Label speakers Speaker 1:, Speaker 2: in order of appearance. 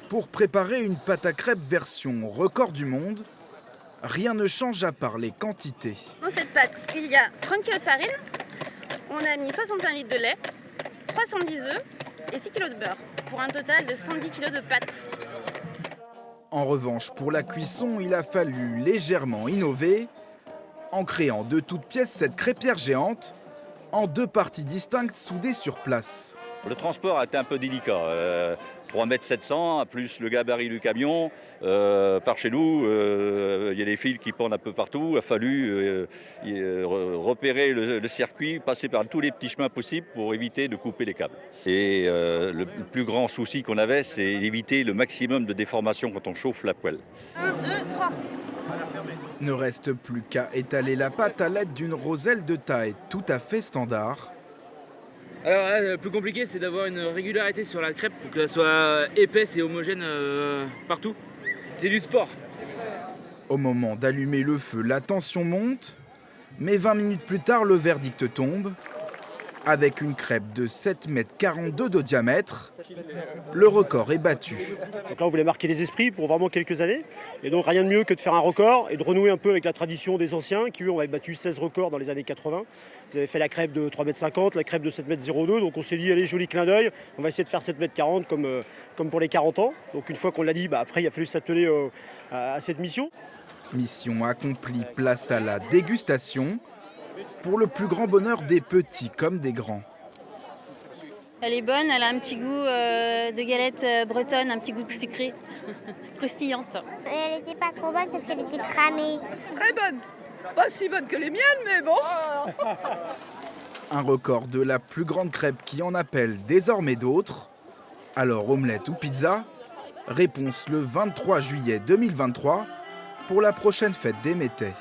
Speaker 1: Pour préparer une pâte à crêpes version record du monde, rien ne change à part les quantités.
Speaker 2: Dans cette pâte, il y a 30 kg de farine, on a mis 61 litres de lait, 310 œufs et 6 kg de beurre, pour un total de 110 kg de pâte.
Speaker 1: En revanche, pour la cuisson, il a fallu légèrement innover en créant de toutes pièces cette crêpière géante en deux parties distinctes soudées sur place.
Speaker 3: Le transport a été un peu délicat. 3,7 m plus le gabarit du camion. Par chez nous, il y a des fils qui pendent un peu partout. Il a fallu repérer le circuit, passer par tous les petits chemins possibles pour éviter de couper les câbles. Et le plus grand souci qu'on avait, c'est d'éviter le maximum de déformation quand on chauffe la poêle.
Speaker 2: 1, 2, 3.
Speaker 1: Ne reste plus qu'à étaler la pâte à l'aide d'une roselle de taille tout à fait standard.
Speaker 4: Alors là, le plus compliqué, c'est d'avoir une régularité sur la crêpe pour qu'elle soit épaisse et homogène partout. C'est du sport.
Speaker 1: Au moment d'allumer le feu, la tension monte, mais 20 minutes plus tard, le verdict tombe. Avec une crêpe de 7,42 m de diamètre, le record est battu.
Speaker 5: Donc là, on voulait marquer les esprits pour vraiment quelques années. Et donc, rien de mieux que de faire un record et de renouer un peu avec la tradition des anciens qui, eux, ont battu 16 records dans les années 80. Ils avaient fait la crêpe de 3,50 m, la crêpe de 7,02 m. Donc, on s'est dit, allez, joli clin d'œil, on va essayer de faire 7,40 m comme pour les 40 ans. Donc, une fois qu'on l'a dit, après, il a fallu s'atteler à cette mission.
Speaker 1: Mission accomplie, place à la dégustation, pour le plus grand bonheur des petits comme des grands.
Speaker 6: Elle est bonne, elle a un petit goût de galette bretonne, un petit goût sucré, croustillante.
Speaker 7: Elle n'était pas trop bonne parce qu'elle était cramée.
Speaker 8: Très bonne. Pas si bonne que les miennes, mais bon.
Speaker 1: Un record de la plus grande crêpe qui en appelle désormais d'autres. Alors omelette ou pizza? Réponse le 23 juillet 2023 pour la prochaine fête des Métais.